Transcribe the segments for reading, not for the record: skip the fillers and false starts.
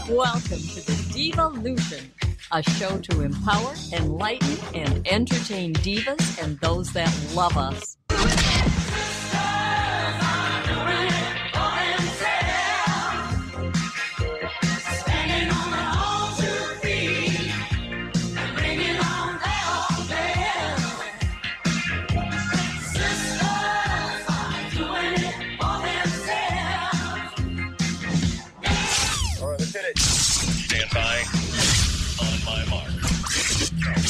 Welcome to the Divalution, a show to empower, enlighten, and entertain divas and those that love us.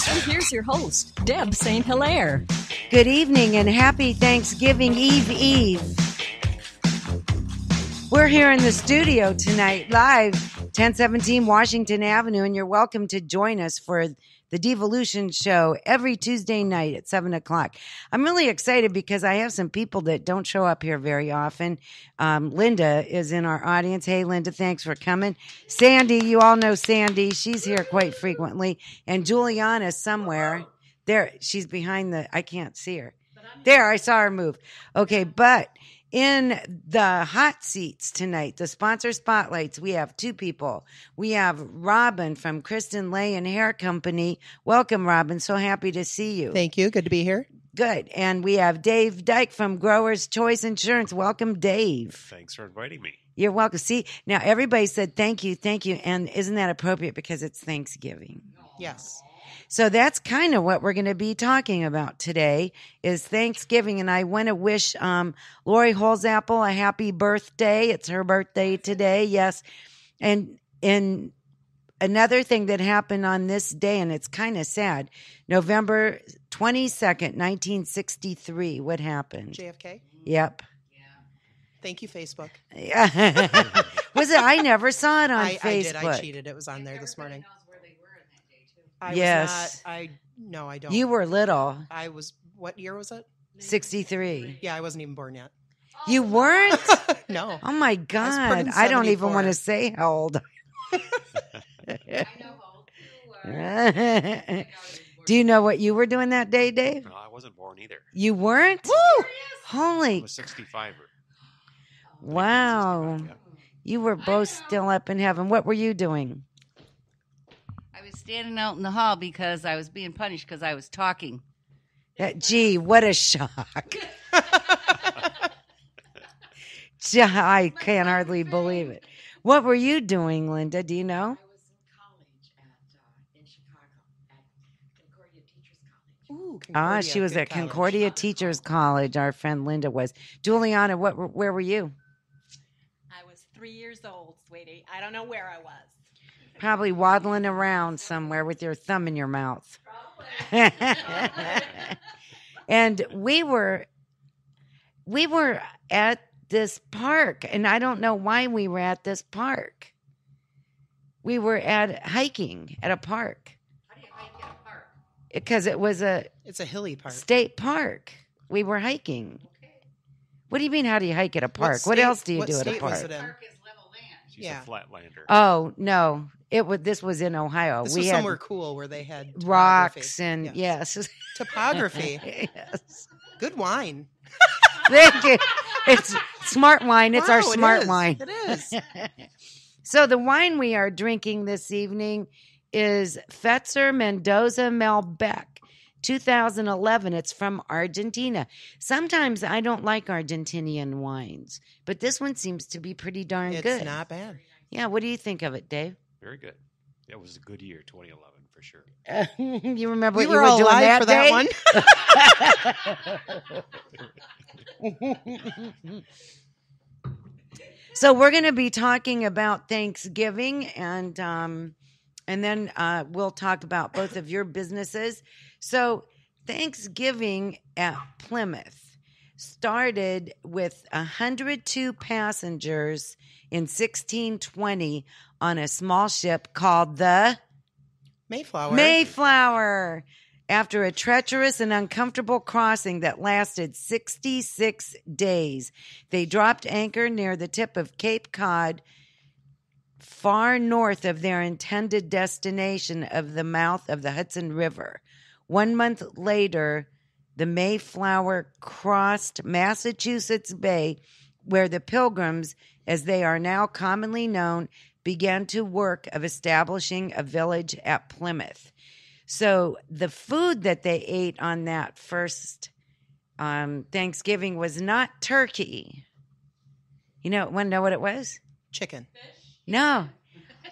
And here's your host, Deb St.Hilaire. Good evening and happy Thanksgiving Eve. We're here in the studio tonight, live, 1017 Washington Avenue, and you're welcome to join us for the Divalution show every Tuesday night at 7 o'clock. I'm really excited because I have some people that don't show up here very often. Linda is in our audience. Hey, Linda, thanks for coming. Sandy, you all know Sandy. She's here quite frequently. And Juliana somewhere. There, she's behind I can't see her. There, I saw her move. Okay, but in the hot seats tonight, the sponsor spotlights, we have two people. We have Robin from Kristen Lay and Hair Company. Welcome, Robin. So happy to see you. Thank you. Good to be here. Good. And we have Dave Dyke from Growers Choice Insurance. Welcome, Dave. Thanks for inviting me. You're welcome. See, now everybody said thank you. And isn't that appropriate because it's Thanksgiving? Yes. So that's kind of what we're going to be talking about today is Thanksgiving. And I want to wish Lori Holzapple a happy birthday. It's her birthday today. Yes. And another thing that happened on this day, and it's kind of sad, November 22nd, 1963. What happened? JFK? Yep. Thank you, Facebook. Was it? I never saw it on Facebook. I did. I cheated. It was on there this morning. Yes. No, I don't. You were little. I was, what year was it? 63. Yeah, I wasn't even born yet. You weren't? No. Oh my God. I don't even want to say how old. I know how old you were. Do you know what you were doing that day, Dave? No, I wasn't born either. You weren't? Woo! Holy. I was 65. Wow. Yeah. You were both still up in heaven. What were you doing? I was standing out in the hall because I was being punished because I was talking. Gee, what a shock. Gee, I can hardly believe it. What were you doing, Linda? Do you know? I was in college in Chicago at Concordia Teachers College. Ooh, Concordia, She was good at college. Concordia Teachers College. Our friend Linda was. Juliana, where were you? I was 3 years old, sweetie. I don't know where I was. Probably waddling around somewhere with your thumb in your mouth. And we were at this park, and I don't know why we were at this park. We were hiking at a park. How do you hike in a park? Because it was It's a hilly park. state park. We were hiking. Okay. What do you mean, how do you hike at a park? What state- else do you what do at a state was park? it in? Park is level land. She's Yeah. a flatlander. Oh, no. This was in Ohio. This we was had somewhere cool where they had topography. rocks and Yes. yes. Topography. Yes. Good wine. Thank you. It's smart wine. It's our Wow, it smart is. wine. It is. So the wine we are drinking this evening is Fetzer Mendoza Malbec, 2011. It's from Argentina. Sometimes I don't like Argentinian wines, but this one seems to be pretty darn It's good. not bad. Yeah, what do you think of it, Dave? Very good. It was a good year, 2011, for sure. You remember We what you were were all doing alive for day? that one. So we're going to be talking about Thanksgiving, and then we'll talk about both of your businesses. So Thanksgiving at Plymouth started with 102 passengers in 1620 on a small ship called the Mayflower. After a treacherous and uncomfortable crossing that lasted 66 days, they dropped anchor near the tip of Cape Cod, far north of their intended destination of the mouth of the Hudson River. 1 month later, the Mayflower crossed Massachusetts Bay, where the Pilgrims, as they are now commonly known, began to work of establishing a village at Plymouth. So the food that they ate on that first Thanksgiving was not turkey. Want to know what it was? Chicken. No.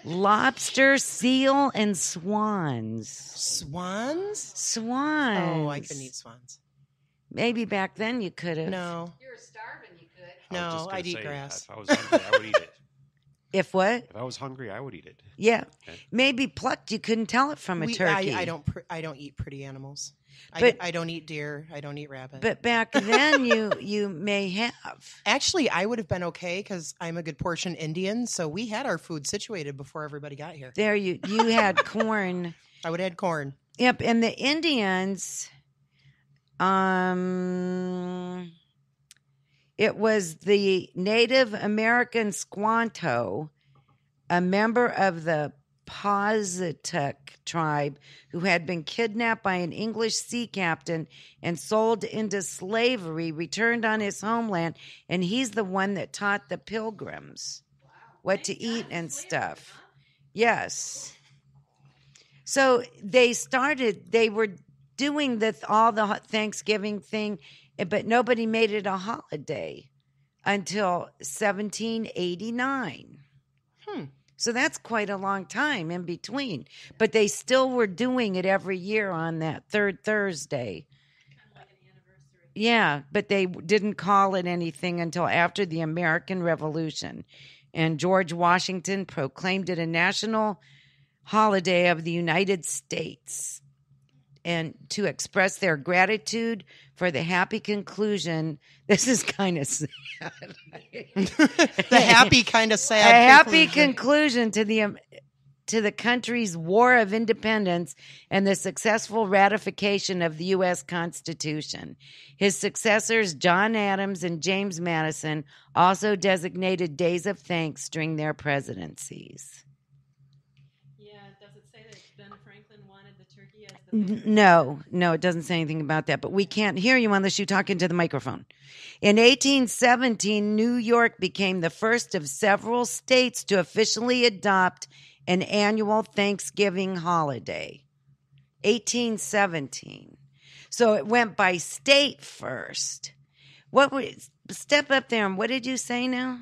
Lobster, seal, and swans. Swans? Swans. Oh, I couldn't eat swans. Maybe back then you could have. No. You were starving, you could. No, I'd eat grass. If I was hungry, I would eat it. If what? If I was hungry, I would eat it. Yeah. Okay. Maybe plucked. You couldn't tell it from a turkey. I don't eat pretty animals. But- I don't eat deer. I don't eat rabbit. But back then you may have. Actually, I would have been okay because I'm a good portion Indian, so we had our food situated before everybody got here. There you had corn. I would have had corn. Yep, and the Indians, it was the Native American Squanto, a member of the Posituck tribe who had been kidnapped by an English sea captain and sold into slavery, returned on his homeland, and he's the one that taught the pilgrims what to eat and stuff. Yes. So they were doing all the Thanksgiving thing, but nobody made it a holiday until 1789. So that's quite a long time in between. But they still were doing it every year on that third Thursday. Kind of like an anniversary. Yeah, but they didn't call it anything until after the American Revolution. And George Washington proclaimed it a national holiday of the United States, and to express their gratitude for the happy conclusion. This is kind of sad. The happy kind of sad. A happy conclusion to the country's War of Independence and the successful ratification of the U.S. Constitution. His successors, John Adams and James Madison, also designated days of thanks during their presidencies. Yeah, does it say that Ben Franklin wanted the turkey as the No, it doesn't say anything about that, but we can't hear you unless you talk into the microphone. In 1817, New York became the first of several states to officially adopt an annual Thanksgiving holiday. 1817. So it went by state first. Step up there and what did you say now?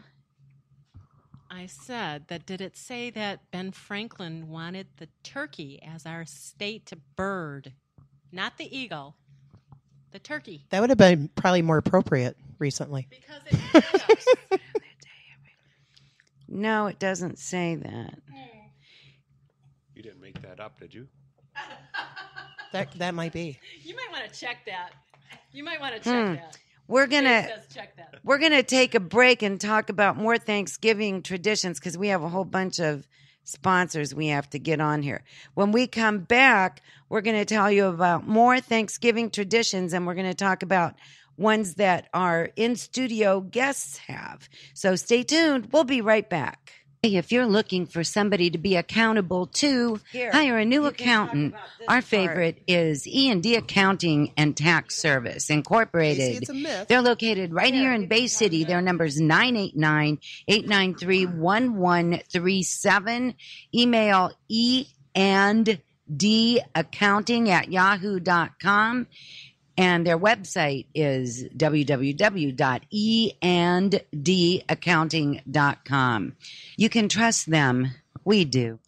I said that, did it say that Ben Franklin wanted the turkey as our state bird? Not the eagle, the turkey. That would have been probably more appropriate recently. Because it No, it doesn't say that. You didn't make that up, did you? That might be. You might want to check that. That. We're It gonna says check that. We're going to take a break and talk about more Thanksgiving traditions because we have a whole bunch of sponsors we have to get on here. When we come back, we're going to tell you about more Thanksgiving traditions, and we're going to talk about ones that our in-studio guests have. So stay tuned. We'll be right back. Hey, if you're looking for somebody to be accountable to, hire a new accountant. Our favorite is E&D Accounting and Tax Service Incorporated. Casey, it's a myth. They're located right here in Bay City. Their number is 989-893-1137. Email eandaccounting@yahoo.com. And their website is www.eandaccounting.com. You can trust them. We do.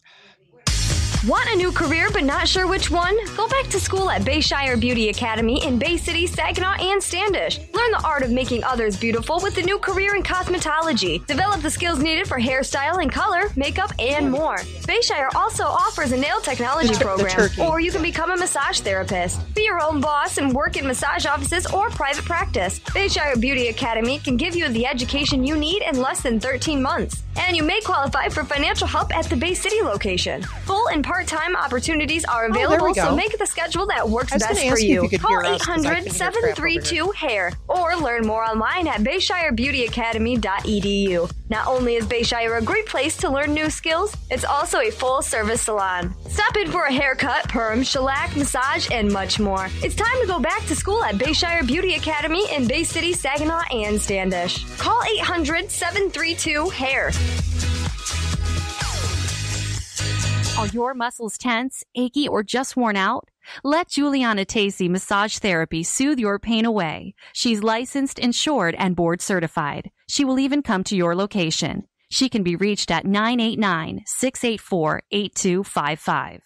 Want a new career but not sure which one? Go back to school at Bayshire Beauty Academy in Bay City, Saginaw, and Standish. Learn the art of making others beautiful with a new career in cosmetology. Develop the skills needed for hairstyle and color, makeup, and more. Bayshire also offers a nail technology program, or you can become a massage therapist. Be your own boss and work in massage offices or private practice. Bayshire Beauty Academy can give you the education you need in less than 13 months. And you may qualify for financial help at the Bay City location. Full and part-time opportunities are available, so make the schedule that works best for you. Call 800-732-HAIR or learn more online at BayshireBeautyAcademy.edu. Not only is Bayshire a great place to learn new skills, it's also a full-service salon. Stop in for a haircut, perm, shellac, massage, and much more. It's time to go back to school at Bayshire Beauty Academy in Bay City, Saginaw, and Standish. Call 800-732-HAIR. Are your muscles tense, achy, or just worn out? Let Juliana Tacey Massage Therapy soothe your pain away. She's licensed, insured, and board certified. She will even come to your location. She can be reached at 989-684-8255.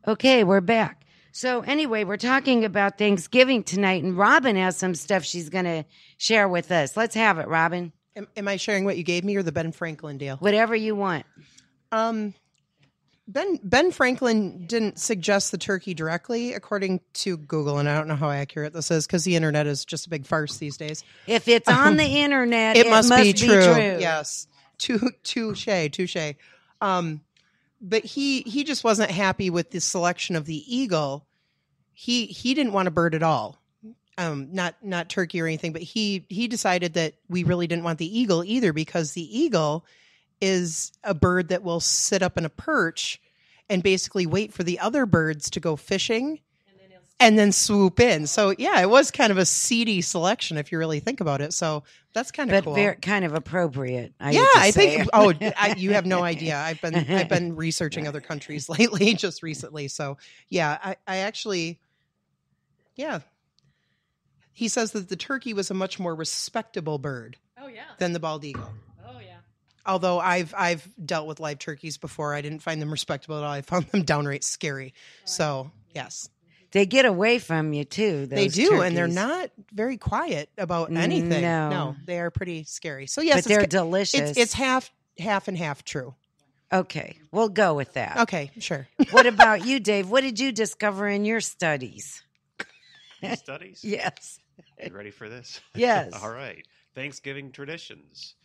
Okay, we're back. So anyway, we're talking about Thanksgiving tonight, and Robin has some stuff she's going to share with us. Let's have it, Robin. Am I sharing what you gave me or the Ben Franklin deal? Whatever you want. Ben Franklin didn't suggest the turkey directly, according to Google, and I don't know how accurate this is because the internet is just a big farce these days. If it's on the internet, it must be true. true. Yes, touche. But he just wasn't happy with the selection of the eagle. He didn't want a bird at all. Not turkey or anything, but he decided that we really didn't want the eagle either because the eagle is a bird that will sit up in a perch and basically wait for the other birds to go fishing and then swoop in. So yeah, it was kind of a seedy selection if you really think about it. So that's kind of cool. But kind of appropriate. I think. Oh, you have no idea. I've been researching other countries lately, just recently. So yeah, I actually, yeah. He says that the turkey was a much more respectable bird. Than the bald eagle. Although I've dealt with live turkeys before, I didn't find them respectable at all. I found them downright scary. So yes, they get away from you too. They do, turkeys. and they're not very quiet about anything. No, they are pretty scary. So yes, but they're delicious. It's half and half true. Okay, we'll go with that. Okay, sure. What about you, Dave? What did you discover in your studies? Studies? Yes. You ready for this? Yes. All right. Thanksgiving traditions.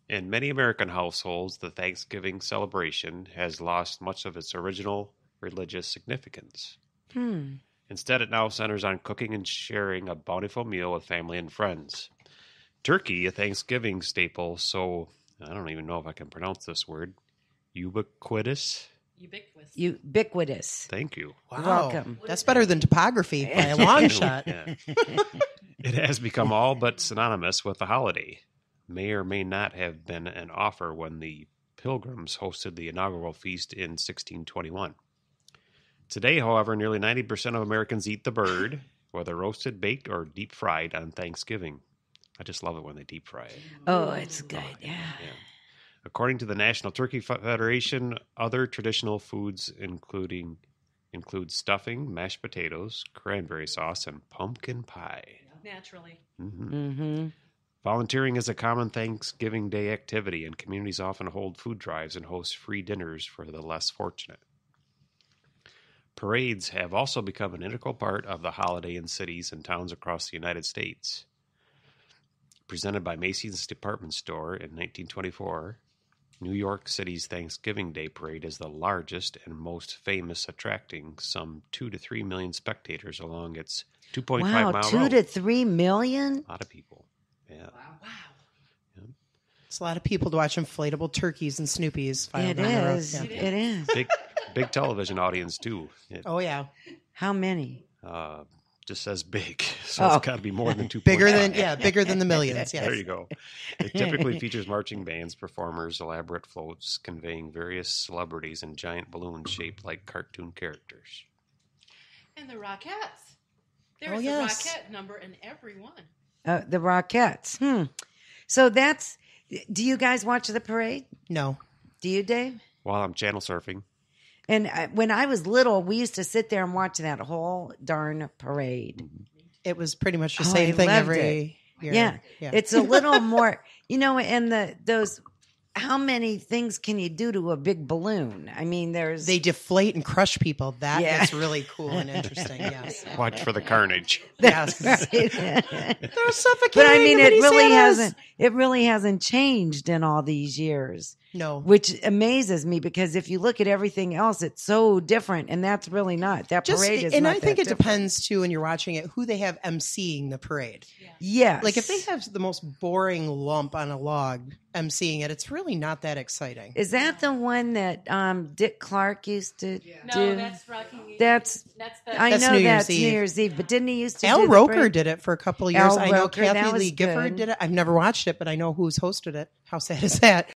In many American households, the Thanksgiving celebration has lost much of its original religious significance. Instead, it now centers on cooking and sharing a bountiful meal with family and friends. Turkey, a Thanksgiving staple, so I don't even know if I can pronounce this word, ubiquitous. Thank you. Wow. Welcome. That's better than topography by a long shot. Yeah. It has become all but synonymous with the holiday. May or may not have been an offer when the Pilgrims hosted the inaugural feast in 1621. Today, however, nearly 90% of Americans eat the bird, whether roasted, baked, or deep fried on Thanksgiving. I just love it when they deep fry it. Oh, it's good. Yeah. According to the National Turkey Federation, other traditional foods include stuffing, mashed potatoes, cranberry sauce, and pumpkin pie. Naturally. Volunteering is a common Thanksgiving Day activity, and communities often hold food drives and host free dinners for the less fortunate. Parades have also become an integral part of the holiday in cities and towns across the United States. Presented by Macy's Department Store in 1924, New York City's Thanksgiving Day Parade is the largest and most famous, attracting some 2 to 3 million spectators along its 2.5 mile road. 2 to 3 million? A lot of people. Yeah. Wow. Yeah. It's a lot of people to watch inflatable turkeys and Snoopies. It is. Yeah. It is. Big television audience, too. Oh, yeah. How many? Just says big, so it's got to be more than 2. Bigger than the millions. Yes. There you go. It typically features marching bands, performers, elaborate floats conveying various celebrities, and giant balloons shaped like cartoon characters. And the Rockettes. There's a Rockette number in every one. The Rockettes. So do you guys watch the parade? No. Do you, Dave? While I'm channel surfing. And when I was little, we used to sit there and watch that whole darn parade. It was pretty much the same thing every year. Yeah. It's a little more, and those, how many things can you do to a big balloon? I mean, they deflate and crush people. That's really cool and interesting. Yes. Watch for the carnage. Yes. Right. They're suffocating. But I mean, it really hasn't changed in all these years. No. Which amazes me because if you look at everything else, it's so different, and that's really not. That parade is and not I think that it different. Depends, too, when you're watching it, who they have emceeing the parade. Yes. Like, if they have the most boring lump on a log emceeing it, it's really not that exciting. Is that the one that Dick Clark used to do? No, that's Rocking. That's New New Year's Eve, but didn't he used to Al do the Roker parade? did it for a couple of years. Al I know Roker, that Kathy was Lee Gifford good. did it. I've never watched it, but I know who's hosted it. How sad is that?